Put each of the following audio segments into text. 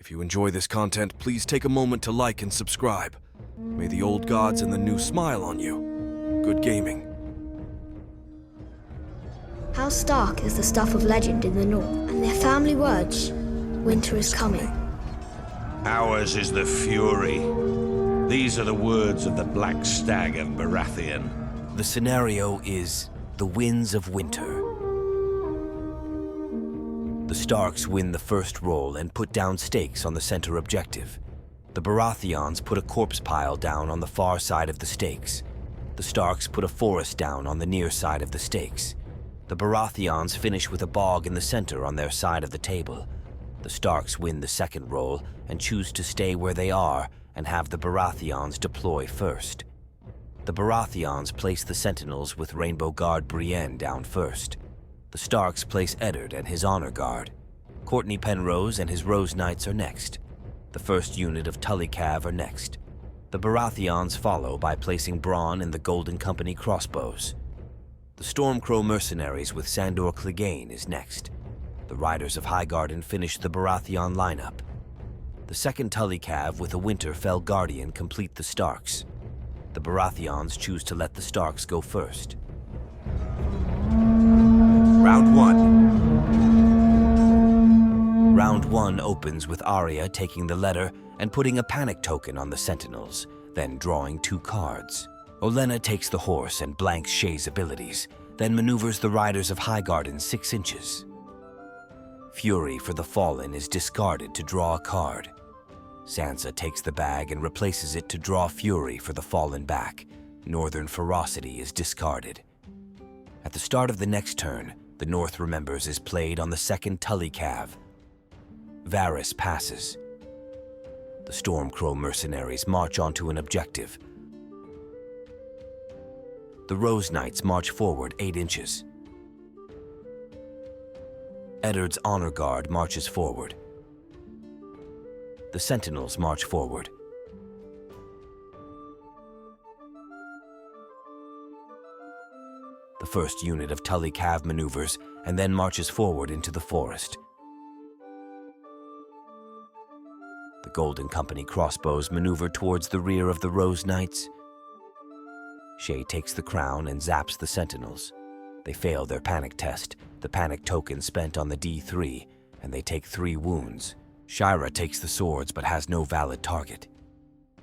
If you enjoy this content, please take a moment to like and subscribe. May the old gods and the new smile on you. Good gaming. House Stark is the stuff of legend in the north, and their family words, winter is coming. Ours is the fury. These are the words of the Black Stag of Baratheon. The scenario is the winds of winter. The Starks win the first roll and put down stakes on the center objective. The Baratheons put a corpse pile down on the far side of the stakes. The Starks put a forest down on the near side of the stakes. The Baratheons finish with a bog in the center on their side of the table. The Starks win the second roll and choose to stay where they are and have the Baratheons deploy first. The Baratheons place the Sentinels with Rainbow Guard Brienne down first. The Starks place Eddard and his Honor Guard. Courtney Penrose and his Rose Knights are next. The first unit of Tully Cav are next. The Baratheons follow by placing Bronn and the Golden Company crossbows. The Stormcrow Mercenaries with Sandor Clegane is next. The Riders of Highgarden finish the Baratheon lineup. The second Tully Cav with a Winterfell Guardian complete the Starks. The Baratheons choose to let the Starks go first. Round 1. Round 1 opens with Arya taking the letter and putting a panic token on the Sentinels, then drawing 2 cards. Olenna takes the horse and blanks Shay's abilities, then maneuvers the Riders of Highgarden 6 inches. Fury for the Fallen is discarded to draw a card. Sansa takes the bag and replaces it to draw Fury for the Fallen back. Northern Ferocity is discarded. At the start of the next turn, the North Remembers is played on the second Tully Cav. Varys passes. The Stormcrow Mercenaries march onto an objective. The Rose Knights march forward 8 inches. Eddard's Honor Guard marches forward. The Sentinels march forward. The first unit of Tully Cav maneuvers and then marches forward into the forest. The Golden Company crossbows maneuver towards the rear of the Rose Knights. Shay takes the crown and zaps the Sentinels. They fail their panic test, the panic token spent on the D3, and they take 3 wounds. Shira takes the swords but has no valid target.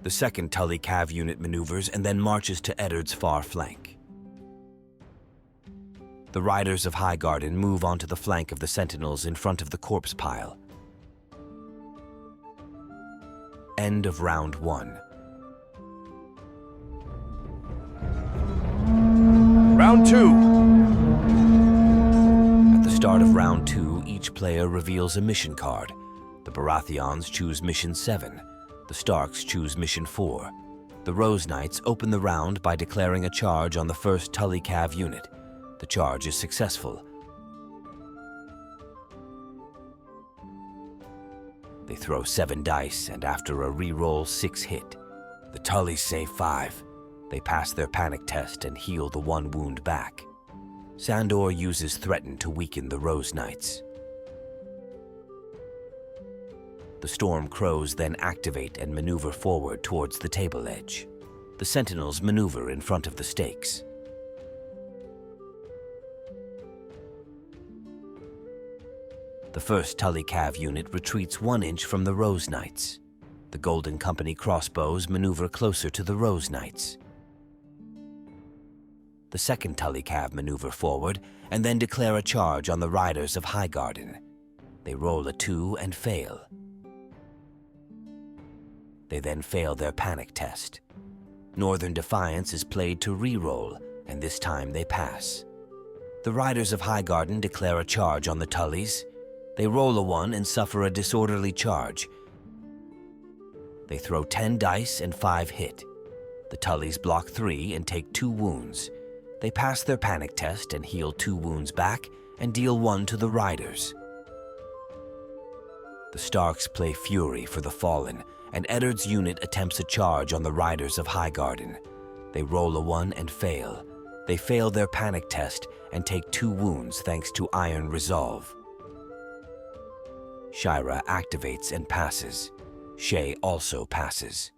The second Tully Cav unit maneuvers and then marches to Eddard's far flank. The Riders of Highgarden move onto the flank of the Sentinels in front of the corpse pile. End of round 1. Round 2. At the start of round 2, each player reveals a mission card. The Baratheons choose mission 7. The Starks choose mission 4. The Rose Knights open the round by declaring a charge on the first Tully Cav unit. The charge is successful. They throw 7 dice, and after a re-roll, 6 hit. The Tullys save 5. They pass their panic test and heal the 1 wound back. Sandor uses Threaten to weaken the Rose Knights. The Stormcrows then activate and maneuver forward towards the table edge. The Sentinels maneuver in front of the stakes. The first Tully Cav unit retreats 1 inch from the Rose Knights. The Golden Company crossbows maneuver closer to the Rose Knights. The second Tully Cav maneuver forward and then declare a charge on the Riders of Highgarden. They roll a 2 and fail. They then fail their panic test. Northern Defiance is played to re-roll, and this time they pass. The Riders of Highgarden declare a charge on the Tullys. They roll a 1 and suffer a disorderly charge. They throw 10 dice and 5 hit. The Tullys block 3 and take 2 wounds. They pass their panic test and heal 2 wounds back and deal 1 to the Riders. The Starks play Fury for the Fallen, and Eddard's unit attempts a charge on the Riders of Highgarden. They roll a 1 and fail. They fail their panic test and take 2 wounds thanks to Iron Resolve. Shira activates and passes. Shay also passes.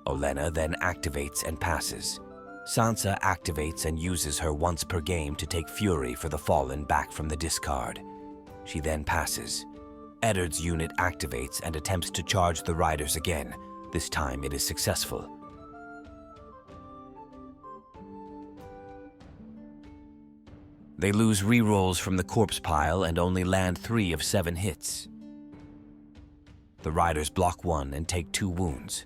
Olenna then activates and passes. Sansa activates and uses her once per game to take Fury for the Fallen back from the discard. She then passes. Eddard's unit activates and attempts to charge the riders again. This time it is successful. They lose rerolls from the corpse pile and only land 3 of 7 hits. The riders block 1 and take 2 wounds.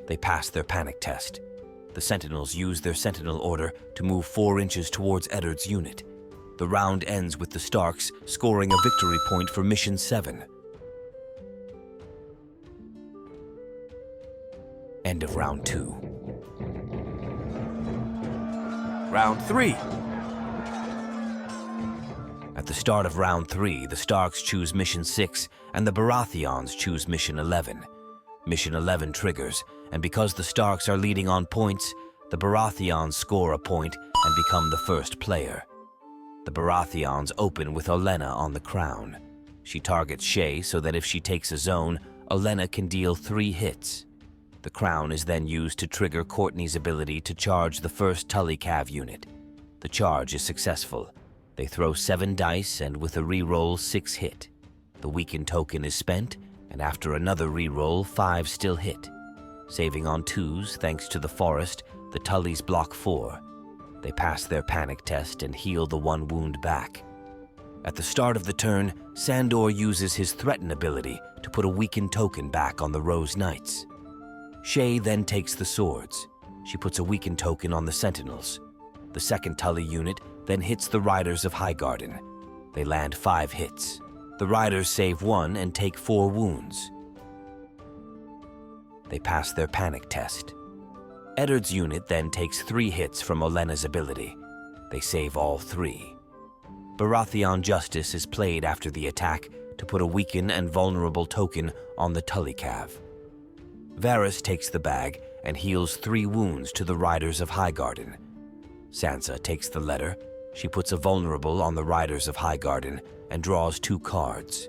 They pass their panic test. The sentinels use their sentinel order to move 4 inches towards Eddard's unit. The round ends with the Starks scoring a victory point for Mission 7. End of Round 2. Round 3. At the start of Round 3, the Starks choose Mission 6 and the Baratheons choose Mission 11. Mission 11 triggers, and because the Starks are leading on points, the Baratheons score a point and become the first player. The Baratheons open with Olenna on the crown. She targets Shay so that if she takes a zone, Olenna can deal 3 hits. The crown is then used to trigger Courtney's ability to charge the first Tully Cav unit. The charge is successful. They throw 7 dice and with a reroll 6 hit. The weakened token is spent, and after another reroll 5 still hit. Saving on 2s thanks to the forest, the Tullys block 4. They pass their panic test and heal the 1 wound back. At the start of the turn, Sandor uses his Threaten ability to put a weakened token back on the Rose Knights. Shay then takes the swords. She puts a weakened token on the Sentinels. The second Tully unit then hits the Riders of Highgarden. They land 5 hits. The Riders save 1 and take 4 wounds. They pass their panic test. Eddard's unit then takes 3 hits from Olenna's ability. They save all 3. Baratheon Justice is played after the attack to put a weaken and vulnerable token on the Tully Cav. Varys takes the bag and heals 3 wounds to the Riders of Highgarden. Sansa takes the letter. She puts a vulnerable on the Riders of Highgarden and draws 2 cards.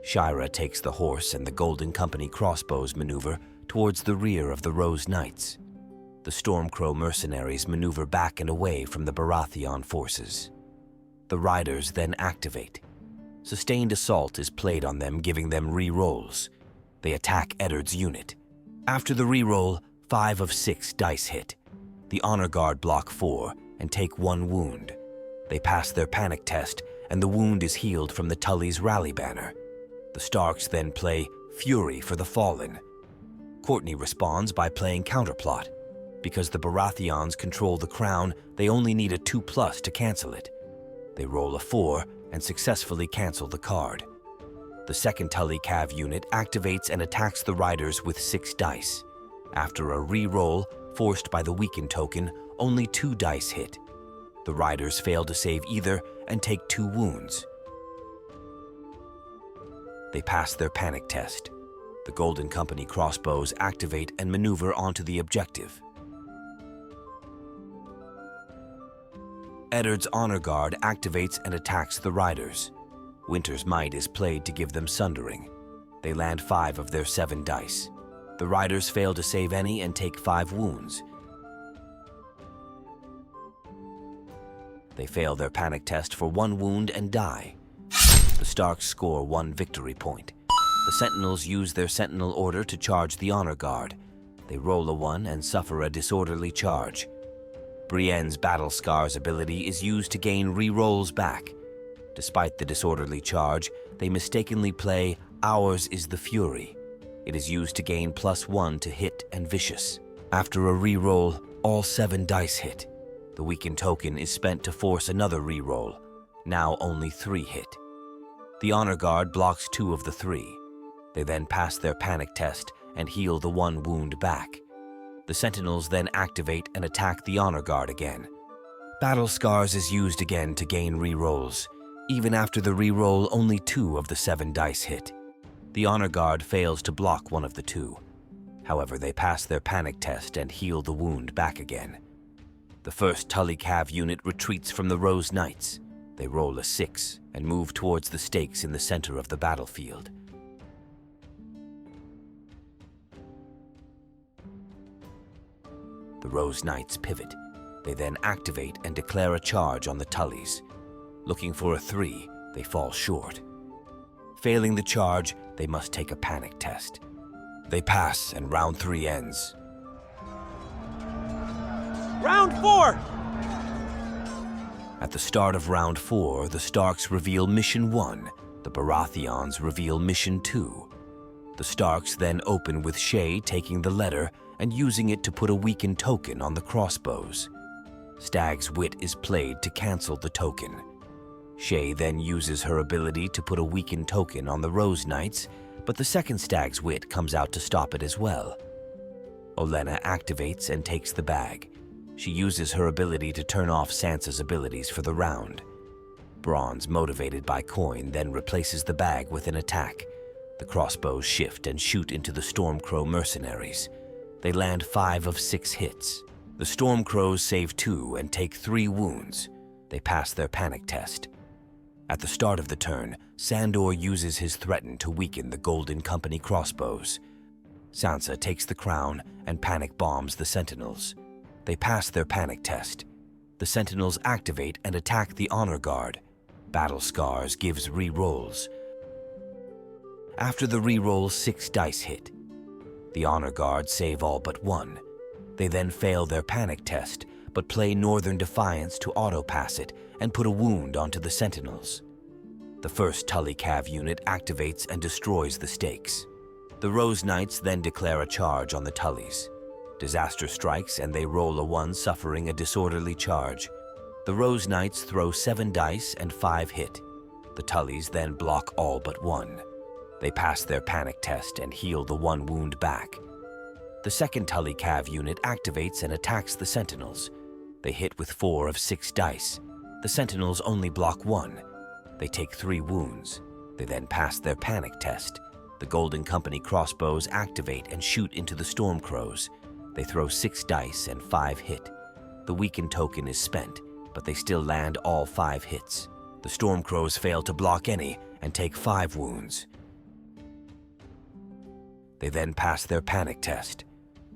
Shira takes the horse and the Golden Company crossbows maneuver towards the rear of the Rose Knights. The Stormcrow mercenaries maneuver back and away from the Baratheon forces. The riders then activate. Sustained assault is played on them, giving them re-rolls. They attack Eddard's unit. After the re-roll, 5 of 6 dice hit. The Honor Guard block 4 and take 1 wound. They pass their panic test, and the wound is healed from the Tully's rally banner. The Starks then play Fury for the Fallen. Courtney responds by playing Counterplot. Because the Baratheons control the crown, they only need a 2+ to cancel it. They roll a 4 and successfully cancel the card. The second Tully Cav unit activates and attacks the riders with 6 dice. After a re-roll, forced by the weakened token, only 2 dice hit. The riders fail to save either and take 2 wounds. They pass their panic test. The Golden Company crossbows activate and maneuver onto the objective. Eddard's Honor Guard activates and attacks the riders. Winter's Might is played to give them sundering. They land 5 of their 7 dice. The riders fail to save any and take 5 wounds. They fail their panic test for 1 wound and die. The Starks score 1 victory point. The Sentinels use their Sentinel order to charge the Honor Guard. They roll a 1 and suffer a disorderly charge. Brienne's Battle Scars ability is used to gain re-rolls back. Despite the disorderly charge, they mistakenly play Ours is the Fury. It is used to gain +1 to hit and vicious. After a re-roll, all 7 dice hit. The weakened token is spent to force another re-roll. Now only 3 hit. The Honor Guard blocks 2 of the 3. They then pass their panic test and heal the 1 wound back. The Sentinels then activate and attack the Honor Guard again. Battle Scars is used again to gain re-rolls. Even after the re-roll, only 2 of the 7 dice hit. The Honor Guard fails to block 1 of the 2. However, they pass their panic test and heal the wound back again. The first Tully Cav unit retreats from the Rose Knights. They roll a 6 and move towards the stakes in the center of the battlefield. The Rose Knights pivot. They then activate and declare a charge on the Tullys. Looking for a 3, they fall short. Failing the charge, they must take a panic test. They pass and round 3 ends. Round 4! At the start of round 4, the Starks reveal Mission 1. The Baratheons reveal Mission 2. The Starks then open with Shae taking the letter and using it to put a weakened token on the crossbows. Stag's Wit is played to cancel the token. Shae then uses her ability to put a weakened token on the Rose Knights, but the second Stag's Wit comes out to stop it as well. Olenna activates and takes the bag. She uses her ability to turn off Sansa's abilities for the round. Bronze, motivated by coin, then replaces the bag with an attack. The crossbows shift and shoot into the Stormcrow mercenaries. They land 5 of 6 hits. The Stormcrows save 2 and take 3 wounds. They pass their panic test. At the start of the turn, Sandor uses his threaten to weaken the Golden Company crossbows. Sansa takes the crown and panic bombs the Sentinels. They pass their panic test. The Sentinels activate and attack the Honor Guard. Battle Scars gives re-rolls. After the re-roll, 6 dice hit. The Honor Guard save all but 1. They then fail their panic test, but play Northern Defiance to auto-pass it and put a wound onto the Sentinels. The first Tully Cav unit activates and destroys the stakes. The Rose Knights then declare a charge on the Tullys. Disaster strikes and they roll a 1, suffering a disorderly charge. The Rose Knights throw 7 dice and 5 hit. The Tullys then block all but 1. They pass their panic test and heal the 1 wound back. The second Tully Cav unit activates and attacks the Sentinels. They hit with 4 of 6 dice. The Sentinels only block 1. They take 3 wounds. They then pass their panic test. The Golden Company crossbows activate and shoot into the Stormcrows. They throw 6 dice and 5 hit. The weakened token is spent, but they still land all 5 hits. The Stormcrows fail to block any and take 5 wounds. They then pass their panic test.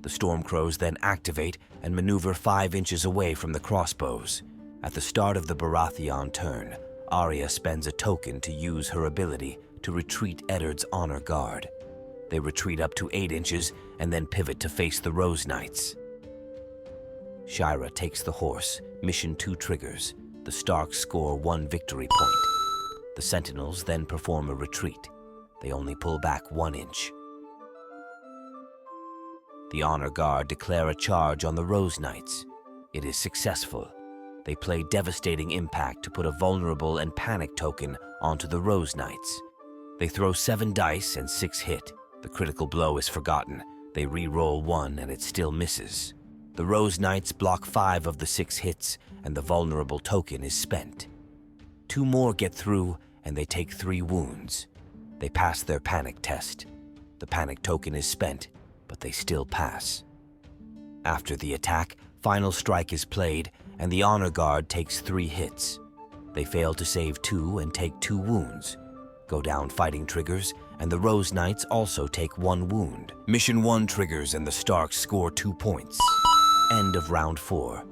The Stormcrows then activate and maneuver 5 inches away from the crossbows. At the start of the Baratheon turn, Arya spends a token to use her ability to retreat Eddard's Honor Guard. They retreat up to 8 inches and then pivot to face the Rose Knights. Shira takes the horse. Mission 2 triggers. The Starks score 1 victory point. The Sentinels then perform a retreat. They only pull back 1 inch. The Honor Guard declare a charge on the Rose Knights. It is successful. They play Devastating Impact to put a vulnerable and panic token onto the Rose Knights. They throw 7 dice and 6 hit. The critical blow is forgotten. They re-roll 1 and it still misses. The Rose Knights block 5 of the 6 hits and the vulnerable token is spent. 2 more get through and they take 3 wounds. They pass their panic test. The panic token is spent, but they still pass. After the attack, Final Strike is played and the Honor Guard takes 3 hits. They fail to save 2 and take 2 wounds. Go down fighting triggers, and the Rose Knights also take 1 wound. Mission 1 triggers and the Starks score 2 points. End of round 4.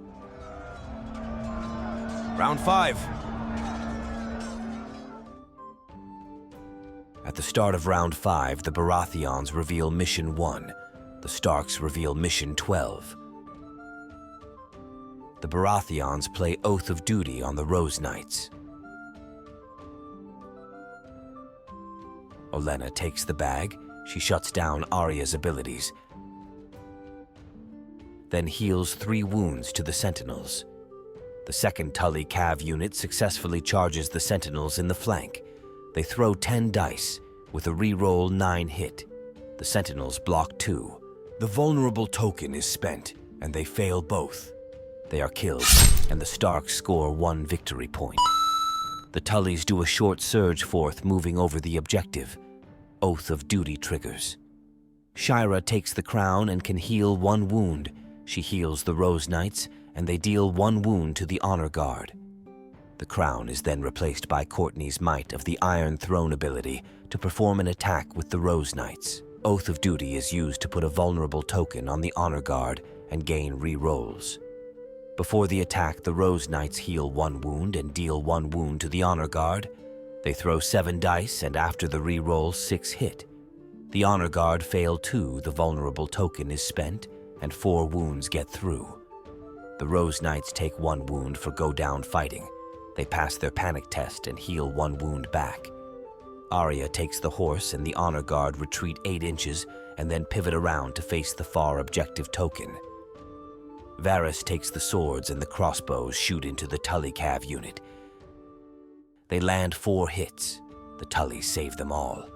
Round 5. At the start of round 5, the Baratheons reveal Mission 1. The Starks reveal Mission 12. The Baratheons play Oath of Duty on the Rose Knights. Olenna takes the bag. She shuts down Arya's abilities, then heals 3 wounds to the Sentinels. The second Tully Cav unit successfully charges the Sentinels in the flank. They throw 10 dice with a re-roll 9 hit. The Sentinels block 2. The vulnerable token is spent and they fail both. They are killed and the Starks score 1 victory point. The Tullys do a short surge forth, moving over the objective. Oath of Duty triggers. Shira takes the crown and can heal 1 wound. She heals the Rose Knights, and they deal 1 wound to the Honor Guard. The crown is then replaced by Courtney's Might of the Iron Throne ability to perform an attack with the Rose Knights. Oath of Duty is used to put a vulnerable token on the Honor Guard and gain re-rolls. Before the attack, the Rose Knights heal 1 wound and deal 1 wound to the Honor Guard. They throw 7 dice, and after the re-roll, 6 hit. The Honor Guard fail 2, the vulnerable token is spent, and 4 wounds get through. The Rose Knights take 1 wound for go down fighting. They pass their panic test and heal 1 wound back. Arya takes the horse and the Honor Guard retreat 8 inches and then pivot around to face the far objective token. Varys takes the swords and the crossbows shoot into the Tully Cav unit. They land 4 hits. The Tullys save them all.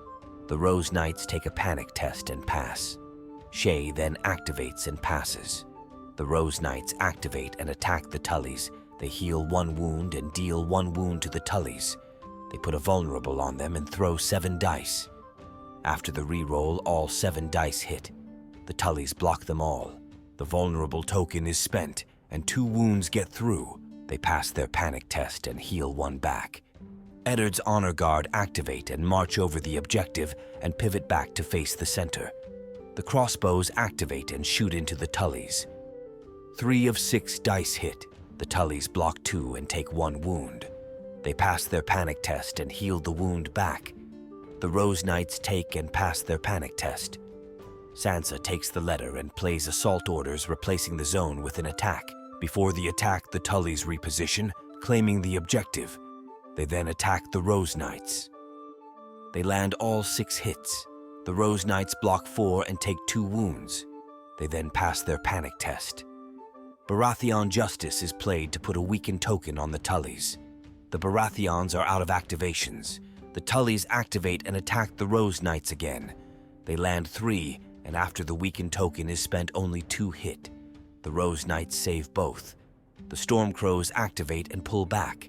The Rose Knights take a panic test and pass. Shay then activates and passes. The Rose Knights activate and attack the Tullys. They heal 1 wound and deal 1 wound to the Tullys. They put a vulnerable on them and throw 7 dice. After the re-roll, all 7 dice hit. The Tullys block them all. The vulnerable token is spent, and 2 wounds get through. They pass their panic test and heal 1 back. Eddard's Honor Guard activate and march over the objective and pivot back to face the center. The crossbows activate and shoot into the Tullys. 3 of 6 dice hit. The Tullys block 2 and take 1 wound. They pass their panic test and heal the wound back. The Rose Knights take and pass their panic test. Sansa takes the letter and plays assault orders, replacing the zone with an attack. Before the attack, the Tullys reposition, claiming the objective. They then attack the Rose Knights. They land all 6 hits. The Rose Knights block 4 and take 2 wounds. They then pass their panic test. Baratheon Justice is played to put a weakened token on the Tullys. The Baratheons are out of activations. The Tullys activate and attack the Rose Knights again. They land 3, and after the weakened token is spent, only 2 hit. The Rose Knights save both. The Stormcrows activate and pull back.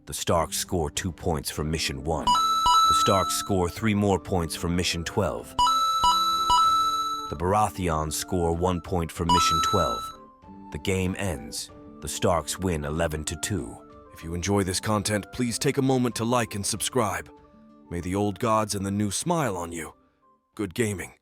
The Starks score 2 points from Mission 1. The Starks score 3 more points from Mission 12. The Baratheons score 1 point from Mission 12. The game ends. The Starks win 11-2. If you enjoy this content, please take a moment to like and subscribe. May the old gods and the new smile on you. Good gaming.